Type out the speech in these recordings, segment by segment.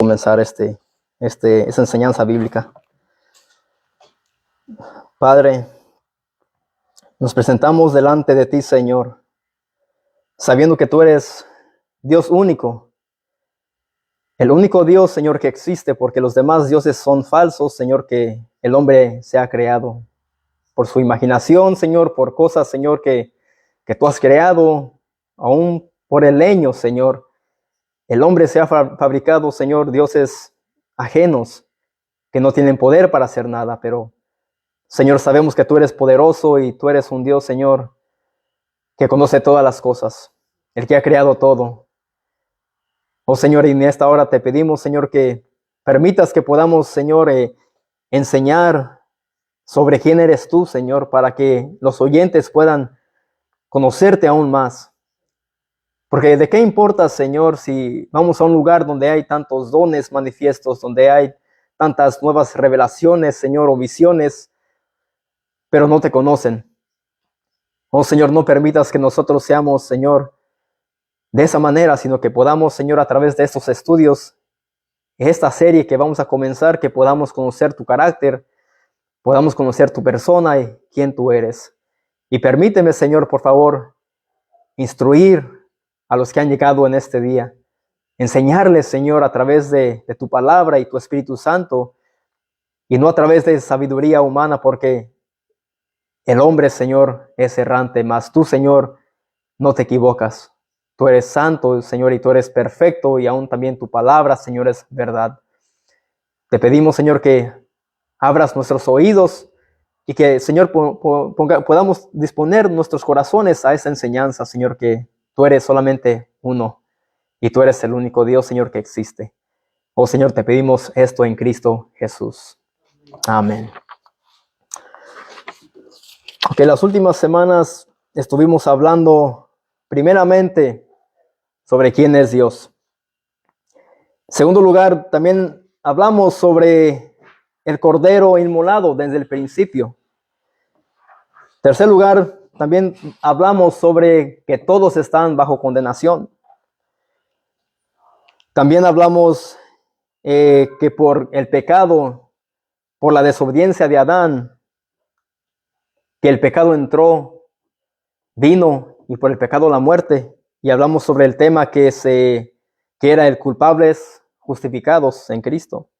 comenzar esa enseñanza bíblica. Padre, nos presentamos delante de ti, Señor, sabiendo que tú eres Dios único, el único Dios, Señor, que existe, porque los demás dioses son falsos, Señor, que el hombre se ha creado por su imaginación, Señor, por cosas, Señor, que tú has creado, aún por el leño, Señor. El hombre se ha fabricado, Señor, dioses ajenos que no tienen poder para hacer nada, pero, Señor, sabemos que tú eres poderoso y tú eres un Dios, Señor, que conoce todas las cosas, el que ha creado todo. Oh, Señor, y en esta hora te pedimos, Señor, que permitas que podamos, Señor, enseñar sobre quién eres tú, Señor, para que los oyentes puedan conocerte aún más. Porque ¿de qué importa, Señor, si vamos a un lugar donde hay tantos dones manifiestos, donde hay tantas nuevas revelaciones, Señor, o visiones, pero no te conocen? Oh, Señor, no permitas que nosotros seamos, Señor, de esa manera, sino que podamos, Señor, a través de estos estudios, esta serie que vamos a comenzar, que podamos conocer tu carácter, podamos conocer tu persona y quién tú eres. Y permíteme, Señor, por favor, instruir a los que han llegado en este día. Enseñarles, Señor, a través de tu palabra y tu Espíritu Santo, y no a través de sabiduría humana, porque el hombre, Señor, es errante, mas tú, Señor, no te equivocas. Tú eres santo, Señor, y tú eres perfecto, y aún también tu palabra, Señor, es verdad. Te pedimos, Señor, que abras nuestros oídos y que, Señor, podamos disponer nuestros corazones a esa enseñanza, Señor, que tú eres solamente uno y tú eres el único Dios, Señor, que existe. Oh, Señor, te pedimos esto en Cristo Jesús. Amén. Ok, las últimas semanas estuvimos hablando primeramente sobre quién es Dios. En segundo lugar, también hablamos sobre el Cordero inmolado desde el principio. En tercer lugar, también hablamos sobre que todos están bajo condenación. También hablamos que por el pecado, por la desobediencia de Adán, que el pecado vino y por el pecado la muerte. Y hablamos sobre el tema que era el culpables justificados en Cristo.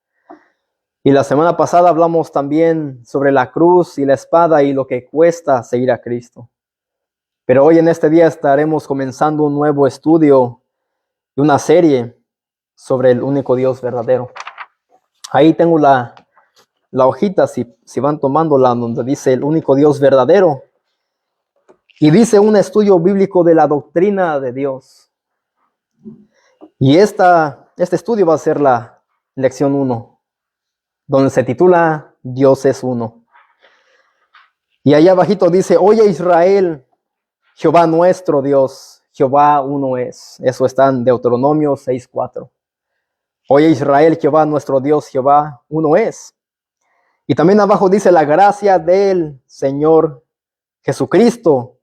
Y la semana pasada hablamos también sobre la cruz y la espada y lo que cuesta seguir a Cristo. Pero hoy en este día estaremos comenzando un nuevo estudio y una serie sobre el único Dios verdadero. Ahí tengo la hojita, si van tomándola, donde dice el único Dios verdadero. Y dice un estudio bíblico de la doctrina de Dios. Y este estudio va a ser la lección 1, donde se titula Dios es uno. Y allá abajito dice, oye Israel, Jehová nuestro Dios, Jehová uno es. Eso está en Deuteronomio 6:4. Oye Israel, Jehová nuestro Dios, Jehová uno es. Y también abajo dice la gracia del Señor Jesucristo,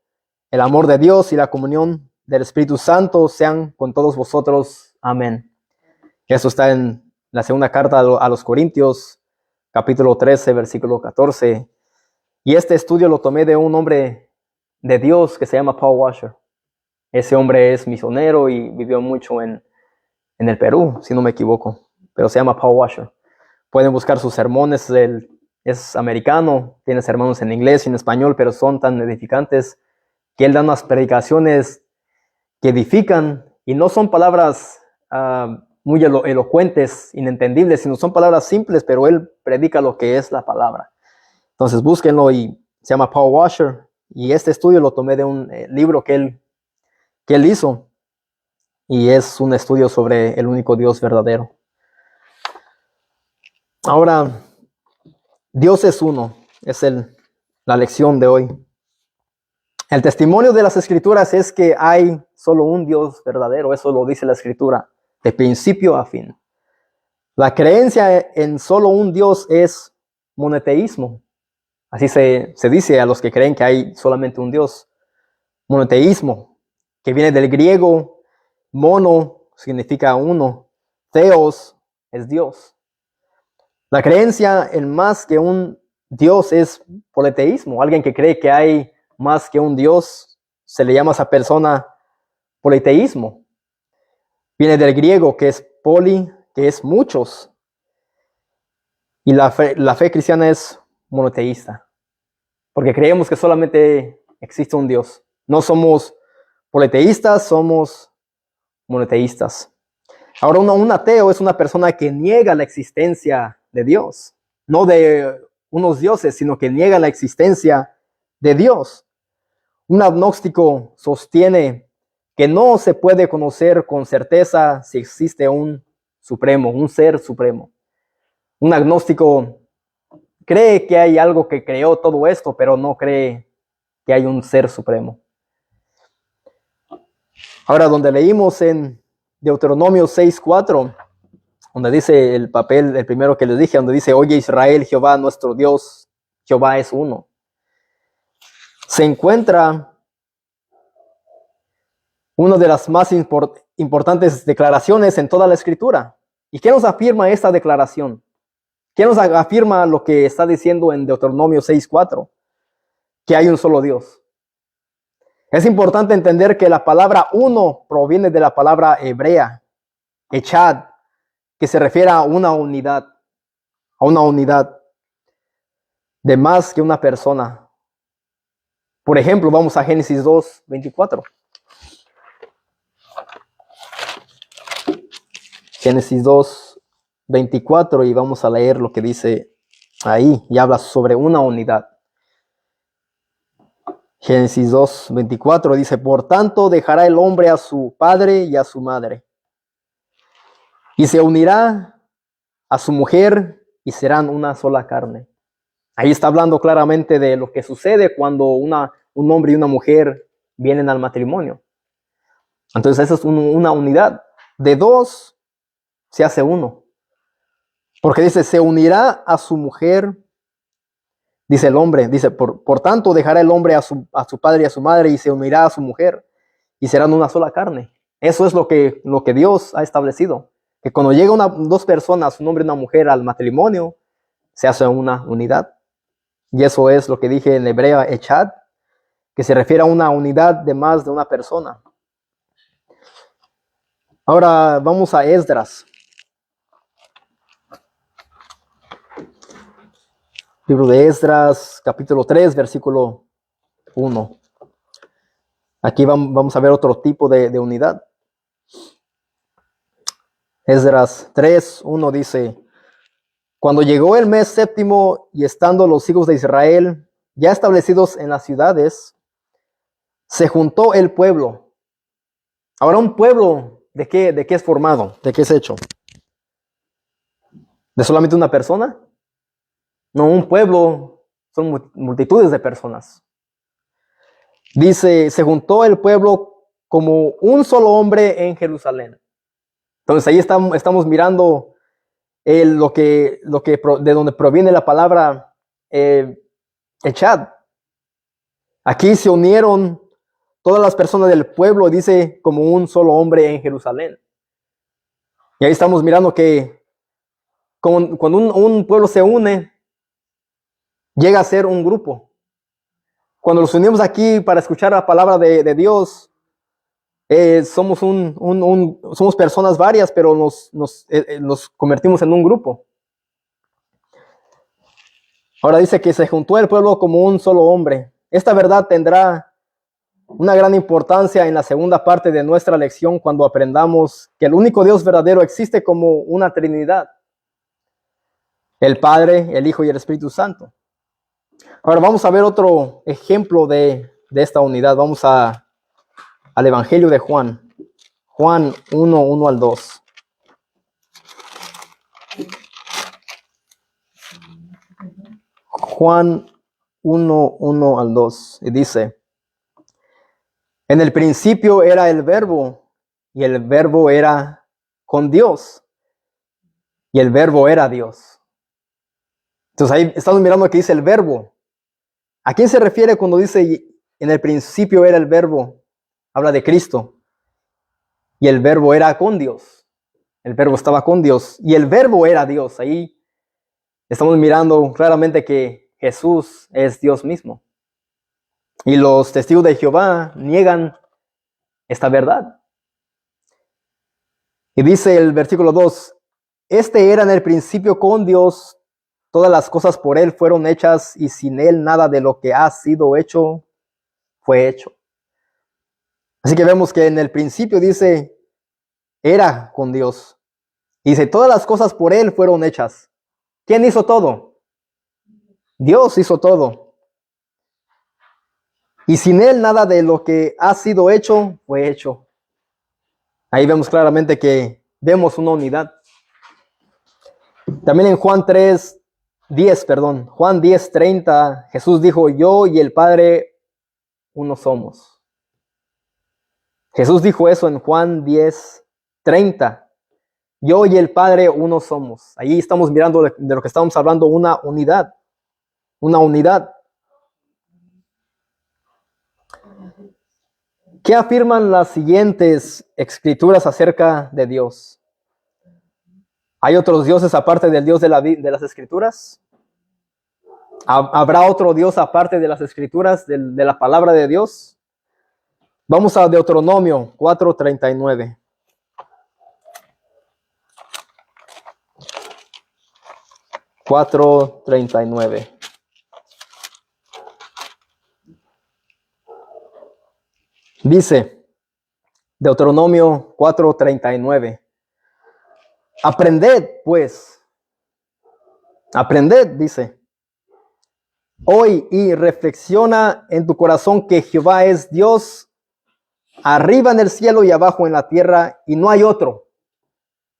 el amor de Dios y la comunión del Espíritu Santo sean con todos vosotros. Amén. Eso está en la segunda carta a los Corintios, capítulo 13, versículo 14. Y este estudio lo tomé de un hombre de Dios que se llama Paul Washer. Ese hombre es misionero y vivió mucho en el Perú, si no me equivoco. Pero se llama Paul Washer. Pueden buscar sus sermones. Es americano, tiene sermones en inglés y en español, pero son tan edificantes que él da unas predicaciones que edifican, y no son palabras muy elocuentes, inentendibles, sino son palabras simples, pero él predica lo que es la palabra. Entonces búsquenlo, y se llama Paul Washer, y este estudio lo tomé de un libro que él hizo, y es un estudio sobre el único Dios verdadero. Ahora, Dios es uno, es la lección de hoy. El testimonio de las Escrituras es que hay solo un Dios verdadero. Eso lo dice la Escritura, de principio a fin. La creencia en solo un Dios es monoteísmo. Así se dice a los que creen que hay solamente un Dios. Monoteísmo, que viene del griego. Mono significa uno. Theos es Dios. La creencia en más que un Dios es politeísmo. Alguien que cree que hay más que un Dios, se le llama a esa persona politeísmo. Viene del griego que es poli, que es muchos. Y la fe cristiana es monoteísta, porque creemos que solamente existe un Dios. No somos politeístas, somos monoteístas. Ahora, un ateo es una persona que niega la existencia de Dios, no de unos dioses, sino que niega la existencia de Dios. Un agnóstico sostiene que no se puede conocer con certeza si existe un supremo, un ser supremo. Un agnóstico cree que hay algo que creó todo esto, pero no cree que hay un ser supremo. Ahora, donde leímos en Deuteronomio 6:4, donde dice el primero que les dije, donde dice, oye Israel, Jehová nuestro Dios, Jehová es uno. Se encuentra una de las más importantes declaraciones en toda la Escritura. ¿Y qué nos afirma esta declaración? ¿Qué nos afirma lo que está diciendo en Deuteronomio 6:4? Que hay un solo Dios. Es importante entender que la palabra uno proviene de la palabra hebrea, echad, que se refiere a una unidad de más que una persona. Por ejemplo, vamos a Génesis 2:24. Génesis 2:24 y vamos a leer lo que dice ahí y habla sobre una unidad. Génesis 2:24 dice, por tanto dejará el hombre a su padre y a su madre, y se unirá a su mujer y serán una sola carne. Ahí está hablando claramente de lo que sucede cuando un hombre y una mujer vienen al matrimonio. Entonces esa es una unidad. De dos se hace uno. Porque dice, se unirá a su mujer, dice el hombre, dice, por tanto dejará el hombre a su padre y a su madre y se unirá a su mujer y serán una sola carne. Eso es lo que Dios ha establecido. Que cuando llega dos personas, un hombre y una mujer al matrimonio, se hace una unidad. Y eso es lo que dije en hebreo, echad, que se refiere a una unidad de más de una persona. Ahora vamos a Esdras. Libro de Esdras, capítulo 3, versículo 1. Aquí vamos a ver otro tipo de unidad. Esdras 3:1 dice, cuando llegó el mes séptimo y estando los hijos de Israel ya establecidos en las ciudades, se juntó el pueblo. Ahora, un pueblo, ¿de qué es formado? ¿De qué es hecho? ¿De solamente una persona? No, un pueblo son multitudes de personas. Dice, se juntó el pueblo como un solo hombre en Jerusalén. Entonces ahí estamos mirando de donde proviene la palabra echad. Aquí se unieron todas las personas del pueblo, dice, como un solo hombre en Jerusalén. Y ahí estamos mirando que cuando un pueblo se une, llega a ser un grupo. Cuando nos unimos aquí para escuchar la palabra de Dios, somos somos personas varias, pero nos convertimos en un grupo. Ahora dice que se juntó el pueblo como un solo hombre. Esta verdad tendrá una gran importancia en la segunda parte de nuestra lección cuando aprendamos que el único Dios verdadero existe como una Trinidad: el Padre, el Hijo y el Espíritu Santo. Ahora vamos a ver otro ejemplo de esta unidad. Vamos al Evangelio de Juan. Juan 1:1 al 2. Juan 1:1 al 2. Y dice, en el principio era el Verbo, y el Verbo era con Dios, y el Verbo era Dios. Entonces ahí estamos mirando que dice el Verbo. ¿A quién se refiere cuando dice en el principio era el Verbo? Habla de Cristo. Y el Verbo era con Dios. El verbo estaba con Dios y el verbo era Dios. Ahí estamos mirando claramente que Jesús es Dios mismo. Y los testigos de Jehová niegan esta verdad. Y dice el versículo 2, este era en el principio con Dios, todas las cosas por él fueron hechas y sin él nada de lo que ha sido hecho fue hecho. Así que vemos que en el principio dice, era con Dios. Y dice, todas las cosas por él fueron hechas. ¿Quién hizo todo? Dios hizo todo. Y sin él nada de lo que ha sido hecho fue hecho. Ahí vemos claramente que vemos una unidad. También en Juan 10:30, Jesús dijo, yo y el Padre uno somos. Jesús dijo eso en Juan 10:30. Yo y el Padre uno somos. Ahí estamos mirando de lo que estamos hablando, una unidad. Una unidad. ¿Qué afirman las siguientes escrituras acerca de Dios? ¿Hay otros dioses aparte del Dios de las escrituras? ¿Habrá otro Dios aparte de las escrituras, de la palabra de Dios? Vamos a Deuteronomio 4:39. Dice Deuteronomio 4:39. Aprended, pues. Aprended, dice. Hoy y reflexiona en tu corazón que Jehová es Dios, arriba en el cielo y abajo en la tierra, y no hay otro.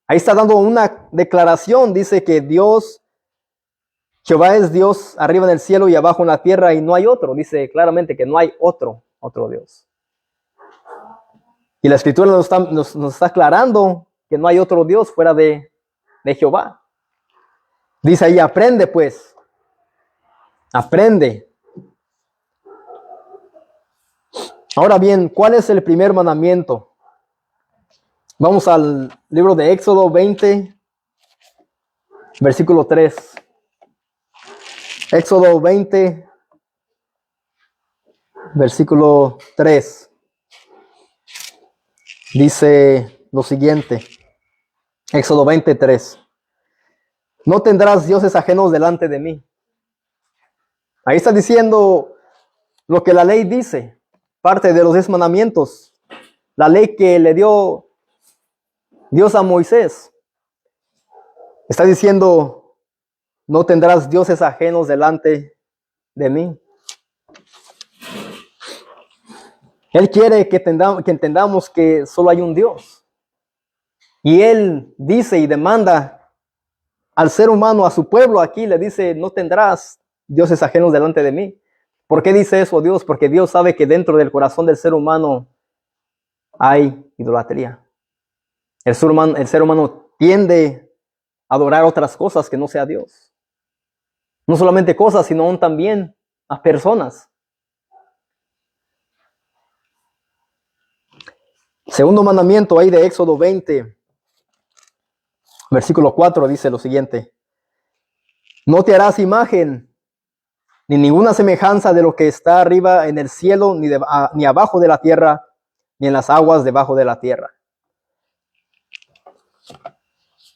Ahí está dando una declaración, dice que Jehová es Dios, arriba en el cielo y abajo en la tierra, y no hay otro. Dice claramente que no hay otro Dios. Y la escritura nos está aclarando que no hay otro Dios fuera de Jehová. Dice ahí, aprende pues. Aprende. Ahora bien, ¿cuál es el primer mandamiento? Vamos al libro de Éxodo 20, versículo 3. Éxodo 20, versículo 3. Dice lo siguiente. Éxodo 23. No tendrás dioses ajenos delante de mí. Ahí está diciendo lo que la ley dice, parte de los 10 mandamientos, la ley que le dio Dios a Moisés. Está diciendo, no tendrás dioses ajenos delante de mí. Él quiere que entendamos que solo hay un Dios. Y Él dice y demanda al ser humano, a su pueblo aquí, le dice, no tendrás dioses ajenos delante de mí. ¿Por qué dice eso Dios? Porque Dios sabe que dentro del corazón del ser humano hay idolatría. El ser humano tiende a adorar otras cosas que no sea Dios. No solamente cosas, sino también a personas. Segundo mandamiento ahí de Éxodo 20, versículo 4 dice lo siguiente. No te harás imagen ni ninguna semejanza de lo que está arriba en el cielo, ni abajo de la tierra, ni en las aguas debajo de la tierra.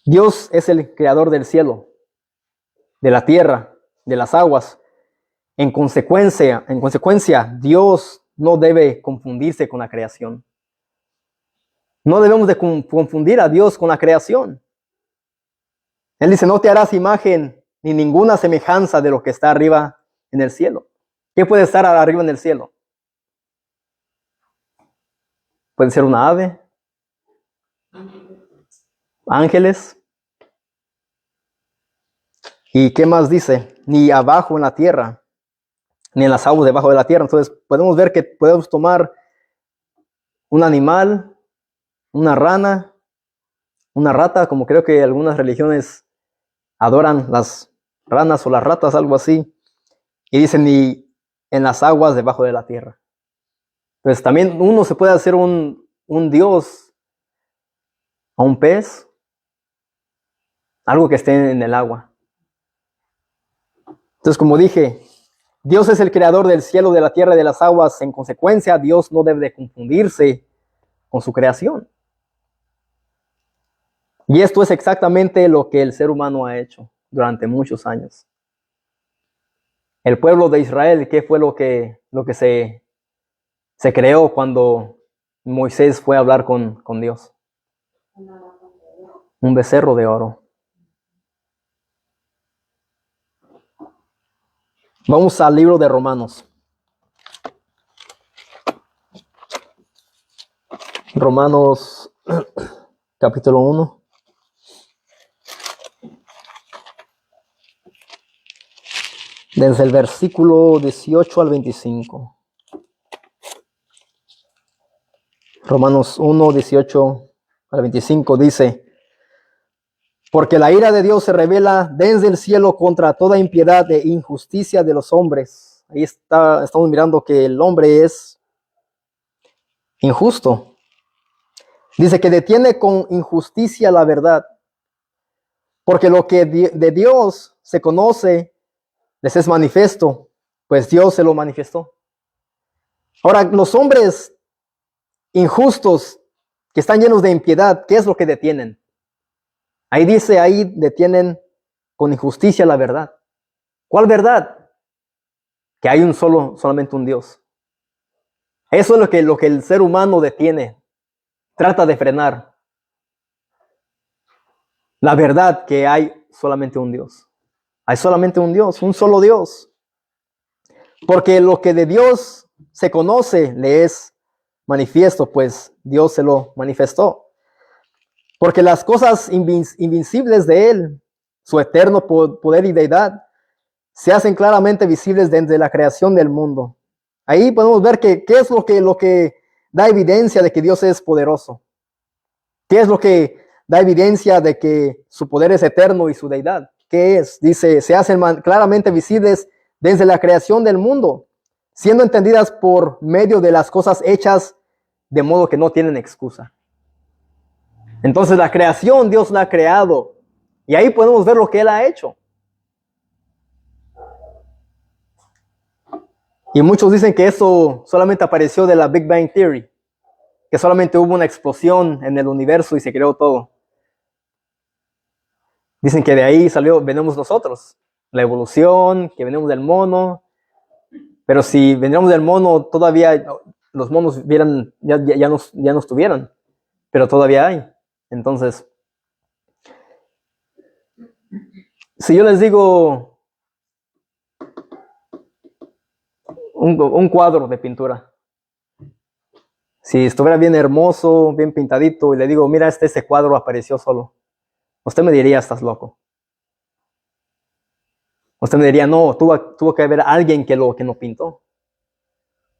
Dios es el creador del cielo, de la tierra, de las aguas. En consecuencia, Dios no debe confundirse con la creación. No debemos de confundir a Dios con la creación. Él dice, no te harás imagen ni ninguna semejanza de lo que está arriba en el cielo. ¿Qué puede estar arriba en el cielo? Puede ser una ave, ángeles. ¿Y qué más dice? Ni abajo en la tierra, ni en las aguas debajo de la tierra. Entonces podemos ver que podemos tomar un animal, una rana, una rata, como creo que algunas religiones adoran las ranas o las ratas, algo así. Y dicen, ni en las aguas debajo de la tierra. Entonces también uno se puede hacer un dios a un pez, algo que esté en el agua. Entonces, como dije, Dios es el creador del cielo, de la tierra y de las aguas. En consecuencia, Dios no debe de confundirse con su creación. Y esto es exactamente lo que el ser humano ha hecho durante muchos años. El pueblo de Israel, ¿qué fue lo que se creó cuando Moisés fue a hablar con Dios? Un becerro de oro. Vamos al libro de Romanos. Romanos capítulo 1. Desde el versículo 18 al 25. Romanos 1, 18 al 25 dice: porque la ira de Dios se revela desde el cielo contra toda impiedad e injusticia de los hombres. Ahí estamos mirando que el hombre es injusto. Dice que detiene con injusticia la verdad, porque lo que de Dios se conoce les es manifiesto, pues Dios se lo manifestó. Ahora, los hombres injustos que están llenos de impiedad, ¿qué es lo que detienen? Ahí dice, ahí detienen con injusticia la verdad. ¿Cuál verdad? Que hay solamente un Dios. Eso es lo que el ser humano detiene, trata de frenar. La verdad que hay solamente un Dios. Hay solamente un Dios, un solo Dios. Porque lo que de Dios se conoce le es manifiesto, pues Dios se lo manifestó. Porque las cosas invincibles de Él, su eterno poder y deidad, se hacen claramente visibles desde la creación del mundo. Ahí podemos ver qué es lo que da evidencia de que Dios es poderoso. ¿Qué es lo que da evidencia de que su poder es eterno y su deidad? ¿Qué es? Dice, se hacen claramente visibles desde la creación del mundo, siendo entendidas por medio de las cosas hechas, de modo que no tienen excusa. Entonces la creación, Dios la ha creado, y ahí podemos ver lo que Él ha hecho. Y muchos dicen que eso solamente apareció de la Big Bang Theory, que solamente hubo una explosión en el universo y se creó todo. Dicen que de ahí venimos nosotros, la evolución, que venimos del mono. Pero si vendríamos del mono, todavía los monos ya no estuvieran, pero todavía hay. Entonces, si yo les digo un cuadro de pintura, si estuviera bien hermoso, bien pintadito, y le digo, mira, ese cuadro apareció solo, usted me diría, estás loco. Usted me diría, no, tuvo que haber alguien que lo pintó.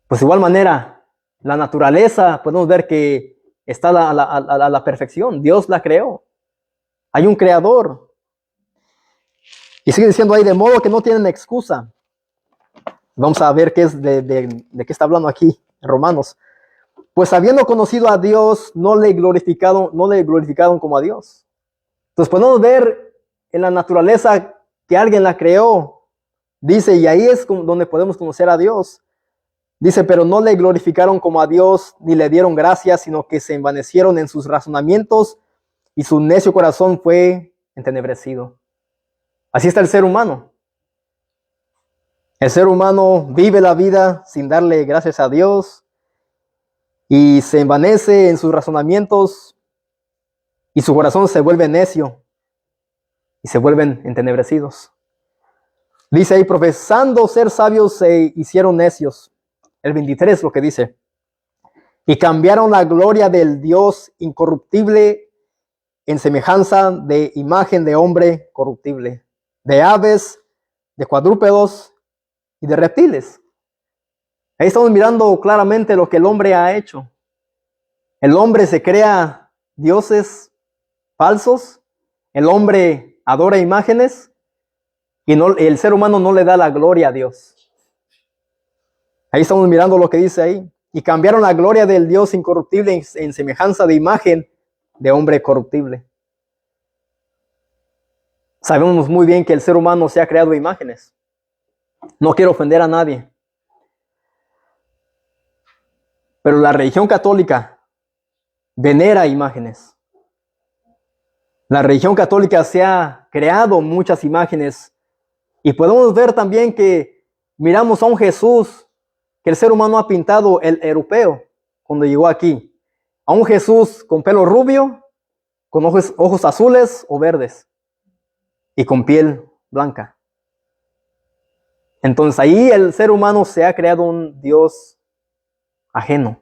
Pues de igual manera, la naturaleza, podemos ver que está a la perfección. Dios la creó. Hay un creador. Y sigue diciendo ahí, de modo que no tienen excusa. Vamos a ver qué es de qué está hablando aquí en Romanos. Pues habiendo conocido a Dios, no le glorificaron como a Dios. Entonces podemos ver en la naturaleza que alguien la creó. Dice, y ahí es donde podemos conocer a Dios. Dice, pero no le glorificaron como a Dios, ni le dieron gracias, sino que se envanecieron en sus razonamientos, y su necio corazón fue entenebrecido. Así está el ser humano. El ser humano vive la vida sin darle gracias a Dios, y se envanece en sus razonamientos, y su corazón se vuelve necio, y se vuelven entenebrecidos. Dice ahí, profesando ser sabios, se hicieron necios. El 23 lo que dice. Y cambiaron la gloria del Dios incorruptible en semejanza de imagen de hombre corruptible, de aves, de cuadrúpedos y de reptiles. Ahí estamos mirando claramente lo que el hombre ha hecho. El hombre se crea dioses falsos, el hombre adora imágenes y el ser humano no le da la gloria a Dios. Ahí estamos mirando lo que dice ahí. Y cambiaron la gloria del Dios incorruptible en semejanza de imagen de hombre corruptible. Sabemos muy bien que el ser humano se ha creado imágenes. No quiero ofender a nadie. Pero la religión católica venera imágenes. La religión católica se ha creado muchas imágenes. Y podemos ver también que miramos a un Jesús que el ser humano ha pintado, el europeo, cuando llegó aquí. A un Jesús con pelo rubio, con ojos azules o verdes y con piel blanca. Entonces ahí el ser humano se ha creado un Dios ajeno.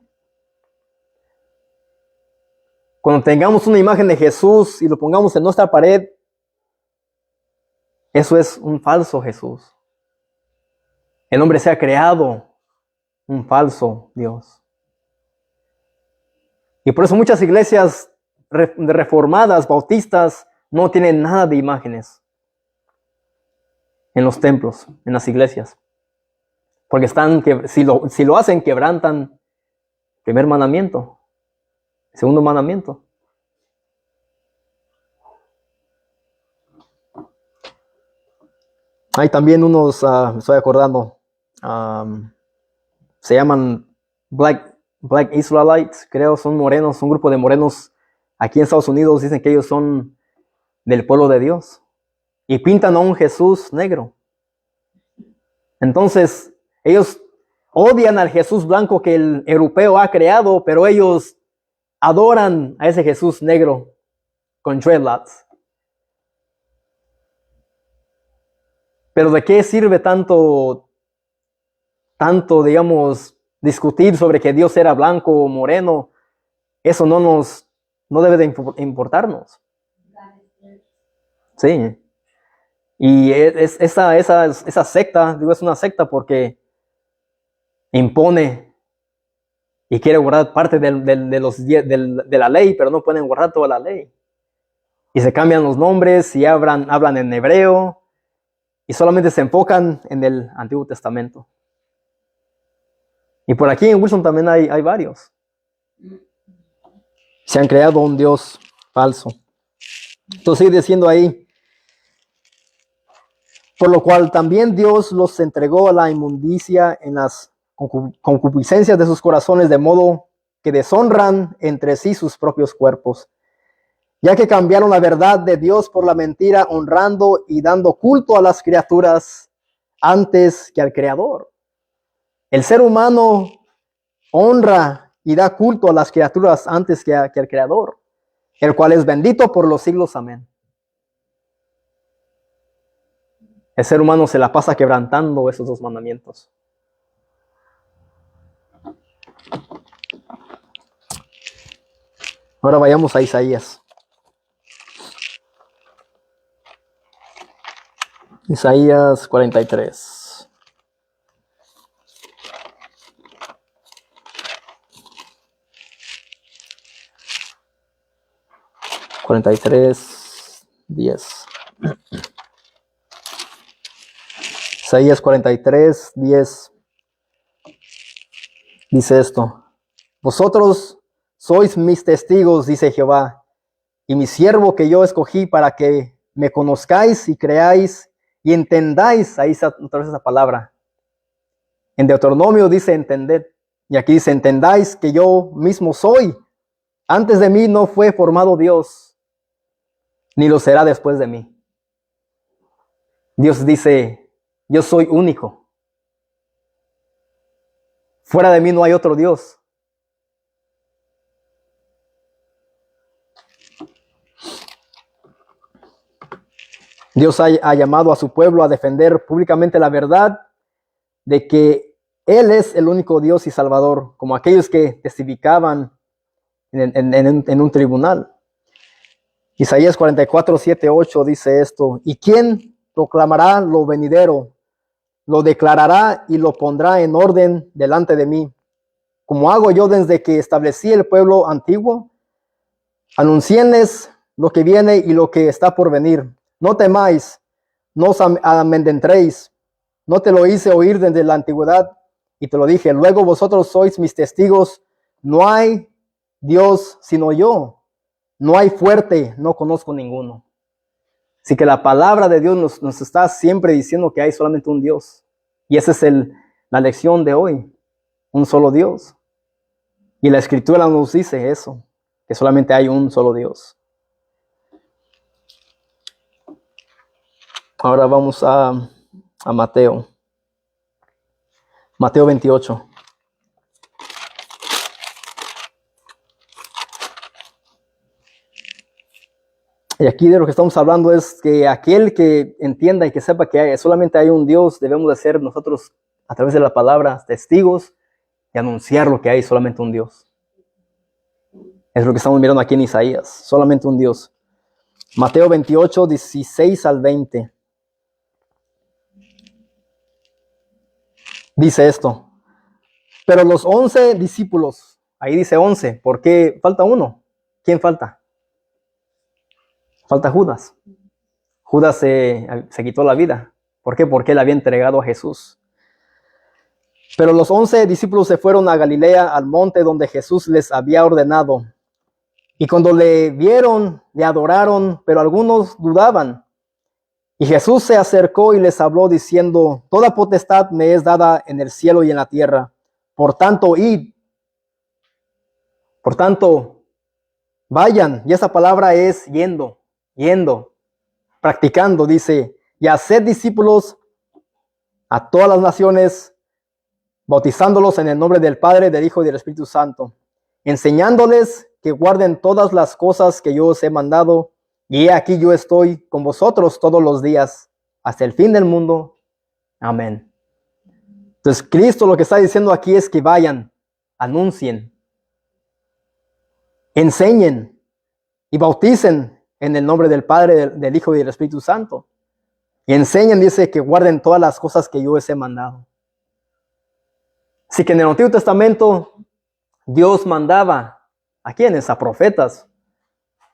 Cuando tengamos una imagen de Jesús y lo pongamos en nuestra pared, eso es un falso Jesús. El hombre se ha creado un falso Dios. Y por eso muchas iglesias reformadas, bautistas, no tienen nada de imágenes en los templos, en las iglesias. Porque si lo hacen, quebrantan el primer mandamiento, el segundo mandamiento. Hay también unos, me estoy acordando, se llaman Black Israelites, creo, son morenos, un grupo de morenos aquí en Estados Unidos, dicen que ellos son del pueblo de Dios y pintan a un Jesús negro. Entonces, ellos odian al Jesús blanco que el europeo ha creado, pero ellos adoran a ese Jesús negro con dreadlocks. Pero ¿de qué sirve tanto, digamos, discutir sobre que Dios era blanco o moreno? Eso no debe de importarnos. Sí. Y esa secta, digo, es una secta porque impone y quiere guardar parte de la ley, pero no pueden guardar toda la ley. Y se cambian los nombres y hablan en hebreo y solamente se enfocan en el Antiguo Testamento. Y por aquí en Wilson también hay varios. Se han creado un Dios falso. Entonces sigue diciendo ahí, por lo cual también Dios los entregó a la inmundicia en las concupiscencias de sus corazones, de modo que deshonran entre sí sus propios cuerpos, ya que cambiaron la verdad de Dios por la mentira, honrando y dando culto a las criaturas antes que al Creador. El ser humano honra y da culto a las criaturas antes que al Creador, el cual es bendito por los siglos. Amén. El ser humano se la pasa quebrantando esos dos mandamientos. Ahora vayamos a Isaías. Isaías 43. Isaías 43, 10. Dice esto: vosotros sois mis testigos, dice Jehová, y mi siervo que yo escogí para que me conozcáis y creáis y entendáis. Ahí está otra vez esa palabra. En Deuteronomio dice entended, y aquí dice entendáis que yo mismo soy. Antes de mí no fue formado Dios, ni lo será después de mí. Dios dice, yo soy único. Fuera de mí no hay otro Dios. Dios ha llamado a su pueblo a defender públicamente la verdad de que Él es el único Dios y Salvador, como aquellos que testificaban en un tribunal. Isaías 44, 7, 8 dice esto: ¿y quién proclamará lo venidero? Lo declarará y lo pondrá en orden delante de mí, como hago yo desde que establecí el pueblo antiguo. Anuncienles lo que viene y lo que está por venir. No temáis, no os amedrentéis. No te lo hice oír desde la antigüedad y te lo dije. Luego vosotros sois mis testigos. No hay Dios sino yo. No hay fuerte, no conozco ninguno. Así que la palabra de Dios nos está siempre diciendo que hay solamente un Dios. Y esa es la lección de hoy, un solo Dios. Y la Escritura nos dice eso, que solamente hay un solo Dios. Ahora vamos a Mateo. Mateo 28. Y aquí de lo que estamos hablando es que aquel que entienda y que sepa que solamente hay un Dios, debemos de ser nosotros, a través de la palabra, testigos y anunciar lo que hay solamente un Dios. Es lo que estamos mirando aquí en Isaías, solamente un Dios. Mateo 28, 16 al 20. Dice esto: pero los 11 discípulos, ahí dice 11, ¿por qué falta uno? ¿Quién falta? Falta Judas. Judas se quitó la vida. ¿Por qué? Porque él había entregado a Jesús. Pero los 11 discípulos se fueron a Galilea, al monte donde Jesús les había ordenado. Y cuando le vieron, le adoraron, pero algunos dudaban. Y Jesús se acercó y les habló diciendo: toda potestad me es dada en el cielo y en la tierra. Por tanto, id. Por tanto, vayan. Y esa palabra es yendo, practicando, dice: y haced discípulos a todas las naciones, bautizándolos en el nombre del Padre, del Hijo y del Espíritu Santo, enseñándoles que guarden todas las cosas que yo os he mandado, y he aquí yo estoy con vosotros todos los días, hasta el fin del mundo. Amén. Entonces, Cristo lo que está diciendo aquí es que vayan, anuncien, enseñen y bauticen en el nombre del Padre, del Hijo y del Espíritu Santo. Y enseñen, dice, que guarden todas las cosas que yo os he mandado. Así que en el Antiguo Testamento Dios mandaba ¿a quiénes? A profetas,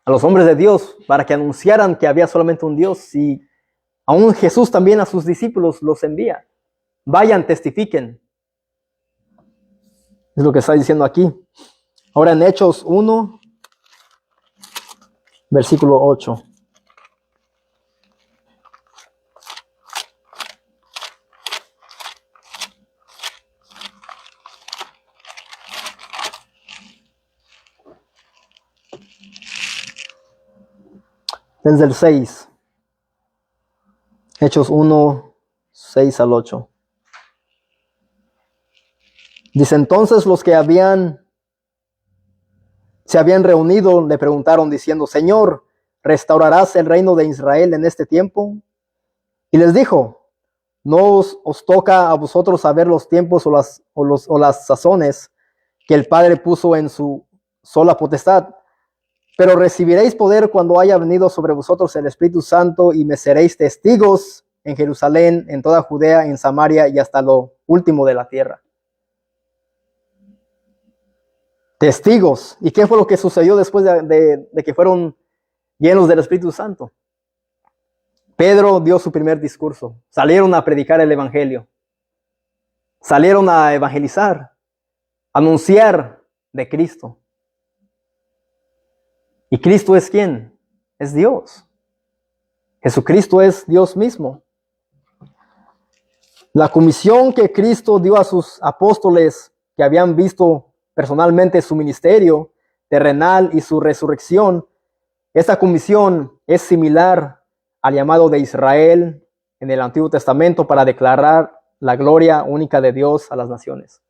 a los hombres de Dios, para que anunciaran que había solamente un Dios. Y aún Jesús también a sus discípulos los envía. Vayan, testifiquen. Es lo que está diciendo aquí. Ahora en Hechos 1, versículo 8. Desde el 6. Hechos 1, 6 al 8. Dice: entonces los que se habían reunido le preguntaron diciendo: Señor, ¿restaurarás el reino de Israel en este tiempo? Y les dijo: no os toca a vosotros saber los tiempos o las sazones que el Padre puso en su sola potestad, pero recibiréis poder cuando haya venido sobre vosotros el Espíritu Santo, y me seréis testigos en Jerusalén, en toda Judea, en Samaria y hasta lo último de la tierra. Testigos. ¿Y qué fue lo que sucedió después de que fueron llenos del Espíritu Santo? Pedro dio su primer discurso. Salieron a predicar el Evangelio. Salieron a evangelizar, anunciar de Cristo. ¿Y Cristo es quién? Es Dios. Jesucristo es Dios mismo. La comisión que Cristo dio a sus apóstoles, que habían visto personalmente su ministerio terrenal y su resurrección, esta comisión es similar al llamado de Israel en el Antiguo Testamento para declarar la gloria única de Dios a las naciones.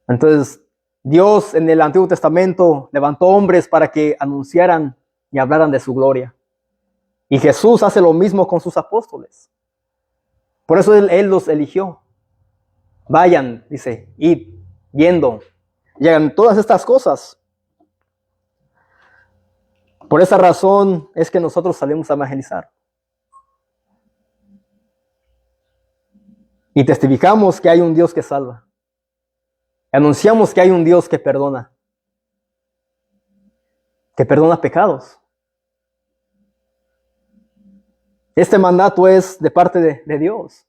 Entonces, Dios en el Antiguo Testamento levantó hombres para que anunciaran y hablaran de su gloria. Y Jesús hace lo mismo con sus apóstoles. Por eso Él los eligió. Vayan, dice, id, yendo. Llegan todas estas cosas. Por esa razón es que nosotros salimos a evangelizar. Y testificamos que hay un Dios que salva. Anunciamos que hay un Dios que perdona pecados. Este mandato es de parte de Dios.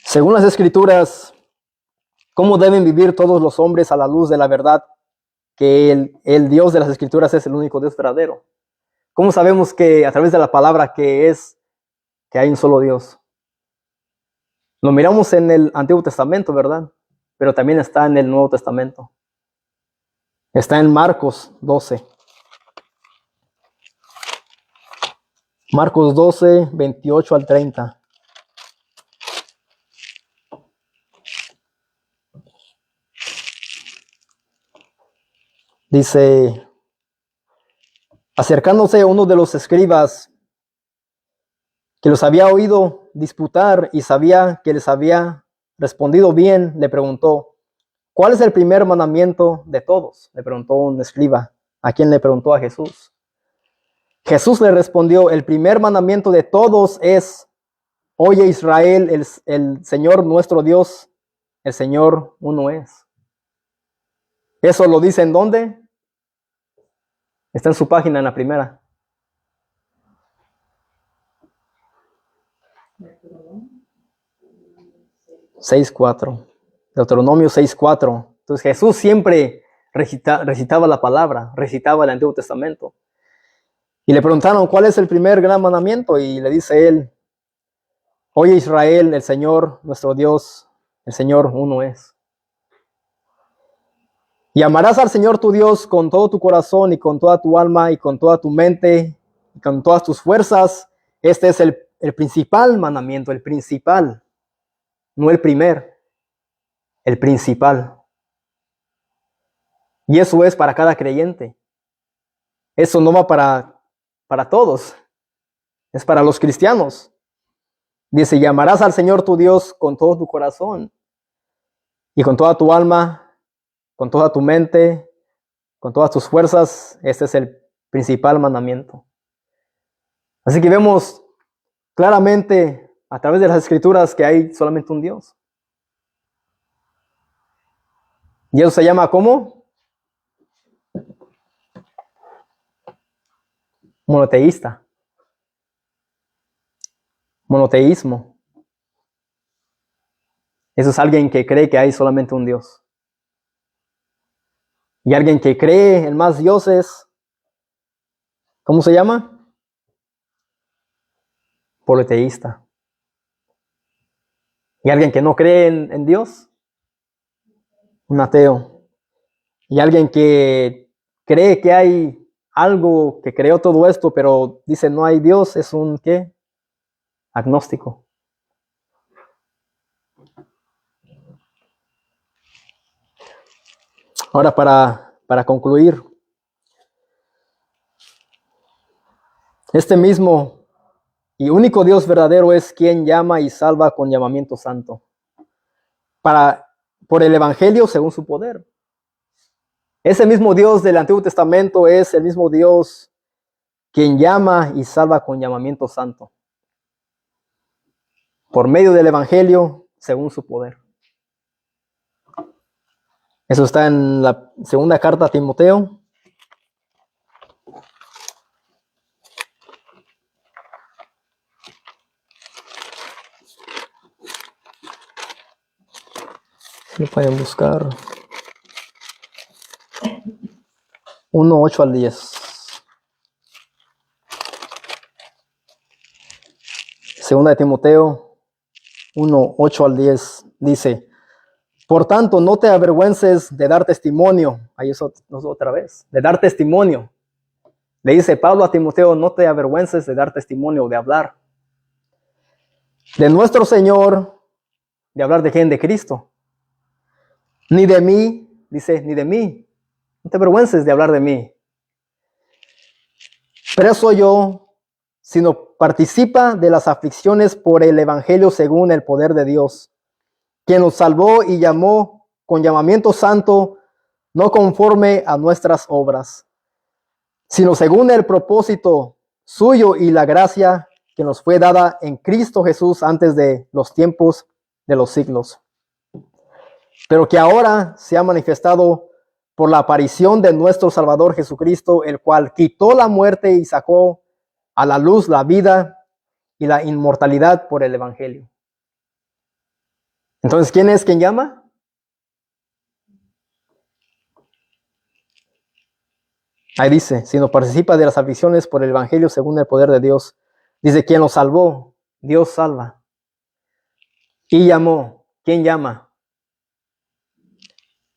Según las Escrituras, ¿cómo deben vivir todos los hombres a la luz de la verdad que el Dios de las Escrituras es el único Dios verdadero? ¿Cómo sabemos que a través de la palabra que hay un solo Dios? Lo miramos en el Antiguo Testamento, ¿verdad? Pero también está en el Nuevo Testamento. Está en Marcos 12. Marcos 12, 28 al 30. Dice, acercándose uno de los escribas que los había oído disputar y sabía que les había respondido bien, le preguntó, ¿cuál es el primer mandamiento de todos? Le preguntó un escriba, a quien le preguntó a Jesús. Jesús le respondió, el primer mandamiento de todos es, oye Israel, el Señor nuestro Dios, el Señor uno es. ¿Eso lo dice en dónde? Está en su página, en la primera. Deuteronomio 6:4. Entonces Jesús siempre recitaba la palabra, recitaba el Antiguo Testamento. Y le preguntaron, ¿cuál es el primer gran mandamiento? Y le dice él, oye Israel, el Señor, nuestro Dios, el Señor uno es. Y amarás al Señor tu Dios con todo tu corazón y con toda tu alma y con toda tu mente y con todas tus fuerzas. Este es el principal mandamiento, el principal, no el primer, el principal. Y eso es para cada creyente. Eso no va para todos, es para los cristianos. Dice, y amarás al Señor tu Dios con todo tu corazón y con toda tu alma, con toda tu mente, con todas tus fuerzas. Este es el principal mandamiento. Así que vemos claramente a través de las Escrituras que hay solamente un Dios. Y eso se llama ¿cómo? Monoteísta. Monoteísmo. Eso es alguien que cree que hay solamente un Dios. Y alguien que cree en más dioses, ¿cómo se llama? Politeísta. Y alguien que no cree en Dios, un ateo. Y alguien que cree que hay algo que creó todo esto, pero dice no hay Dios, es un ¿qué? Agnóstico. Ahora para concluir, este mismo y único Dios verdadero es quien llama y salva con llamamiento santo. Por el Evangelio según su poder. Ese mismo Dios del Antiguo Testamento es el mismo Dios quien llama y salva con llamamiento santo. Por medio del Evangelio según su poder. Eso está en la segunda carta a Timoteo. Lo pueden buscar. 1, 8 al 10. Segunda de Timoteo 1, 8 al 10 dice, por tanto, no te avergüences de dar testimonio. Ahí es otra vez, de dar testimonio. Le dice Pablo a Timoteo, no te avergüences de dar testimonio, de hablar. De nuestro Señor, de hablar de quién, de Cristo. Ni de mí, dice, ni de mí. No te avergüences de hablar de mí. Preso yo, sino participa de las aflicciones por el Evangelio según el poder de Dios, quien nos salvó y llamó con llamamiento santo, no conforme a nuestras obras, sino según el propósito suyo y la gracia que nos fue dada en Cristo Jesús antes de los tiempos de los siglos, pero que ahora se ha manifestado por la aparición de nuestro Salvador Jesucristo, el cual quitó la muerte y sacó a la luz la vida y la inmortalidad por el Evangelio. Entonces, ¿quién es quien llama? Ahí dice, sino participa de las aflicciones por el evangelio según el poder de Dios. Dice, quien lo salvó, Dios salva. Y llamó, ¿quién llama?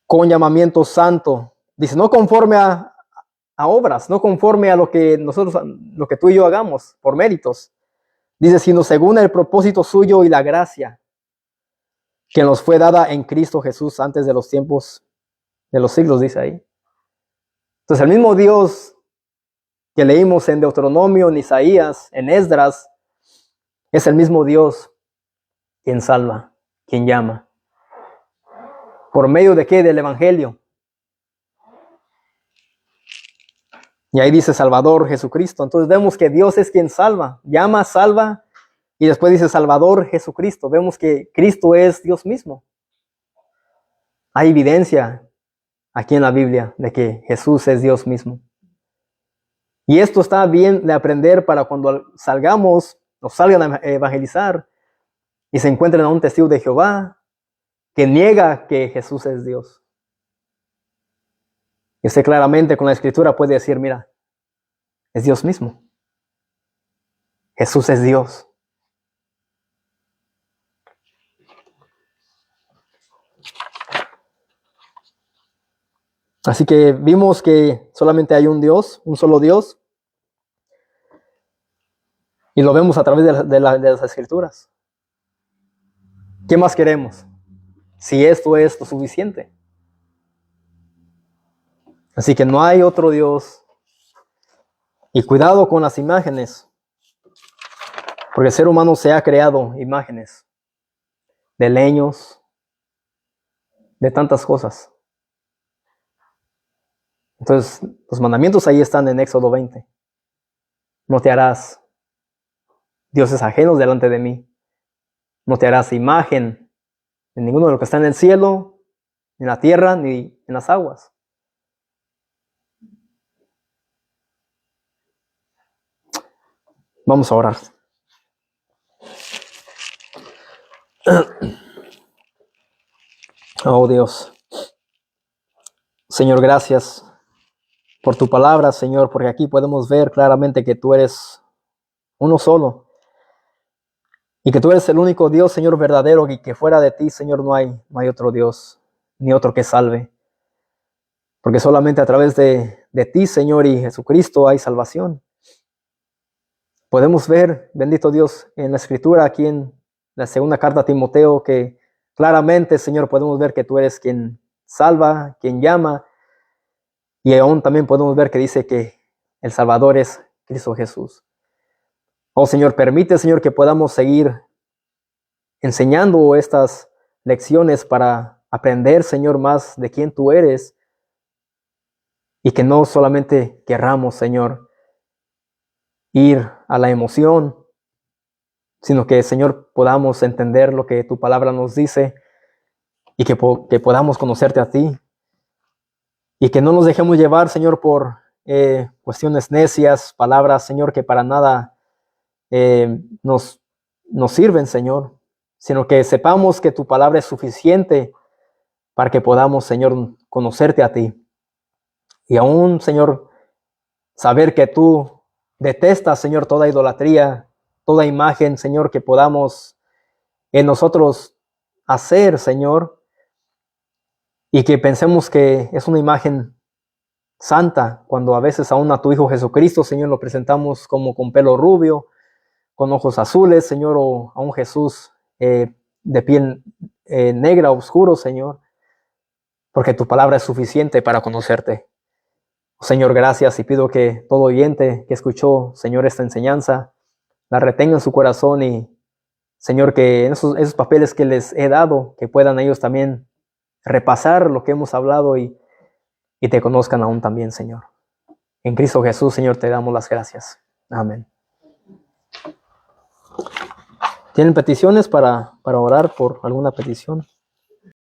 Con llamamiento santo. Dice, no conforme a obras, no conforme a lo que lo que tú y yo hagamos, por méritos. Dice, sino según el propósito suyo y la gracia que nos fue dada en Cristo Jesús antes de los tiempos de los siglos, dice ahí. Entonces el mismo Dios que leímos en Deuteronomio, en Isaías, en Esdras, es el mismo Dios quien salva, quien llama. ¿Por medio de qué? Del Evangelio. Y ahí dice Salvador Jesucristo. Entonces vemos que Dios es quien salva, llama, salva, y después dice Salvador Jesucristo. Vemos que Cristo es Dios mismo. Hay evidencia aquí en la Biblia de que Jesús es Dios mismo. Y esto está bien de aprender para cuando salgamos o salgan a evangelizar y se encuentren a un testigo de Jehová que niega que Jesús es Dios. Y usted claramente con la escritura puede decir, mira, es Dios mismo. Jesús es Dios. Así que vimos que solamente hay un Dios, un solo Dios. Y lo vemos a través de las escrituras. ¿Qué más queremos? Si esto es lo suficiente. Así que no hay otro Dios. Y cuidado con las imágenes. Porque el ser humano se ha creado imágenes de leños, de tantas cosas. Entonces, los mandamientos ahí están en Éxodo 20. No te harás dioses ajenos delante de mí. No te harás imagen de ninguno de lo que está en el cielo, ni en la tierra, ni en las aguas. Vamos a orar. Oh Dios. Señor, gracias por tu palabra, Señor, porque aquí podemos ver claramente que tú eres uno solo. Y que tú eres el único Dios, Señor, verdadero, y que fuera de ti, Señor, no hay otro Dios, ni otro que salve. Porque solamente a través de ti, Señor, y Jesucristo hay salvación. Podemos ver, bendito Dios, en la Escritura, aquí en la segunda carta a Timoteo, que claramente, Señor, podemos ver que tú eres quien salva, quien llama. Y aún también podemos ver que dice que el Salvador es Cristo Jesús. Oh Señor, permite, Señor, que podamos seguir enseñando estas lecciones para aprender, Señor, más de quién tú eres. Y que no solamente querramos, Señor, ir a la emoción, sino que, Señor, podamos entender lo que tu palabra nos dice y que podamos conocerte a ti. Y que no nos dejemos llevar, Señor, por cuestiones necias, palabras, Señor, que para nada nos sirven, Señor, sino que sepamos que tu palabra es suficiente para que podamos, Señor, conocerte a ti. Y aún, Señor, saber que tú detestas, Señor, toda idolatría, toda imagen, Señor, que podamos en nosotros hacer, Señor, y que pensemos que es una imagen santa, cuando a veces aún a tu Hijo Jesucristo, Señor, lo presentamos como con pelo rubio, con ojos azules, Señor, o a un Jesús de piel negra, oscuro, Señor, porque tu palabra es suficiente para conocerte. Señor, gracias, y pido que todo oyente que escuchó, Señor, esta enseñanza, la retenga en su corazón y, Señor, que en esos papeles que les he dado, que puedan ellos también repasar lo que hemos hablado y te conozcan aún también, Señor. En Cristo Jesús, Señor, te damos las gracias. Amén. ¿Tienen peticiones para orar por alguna petición?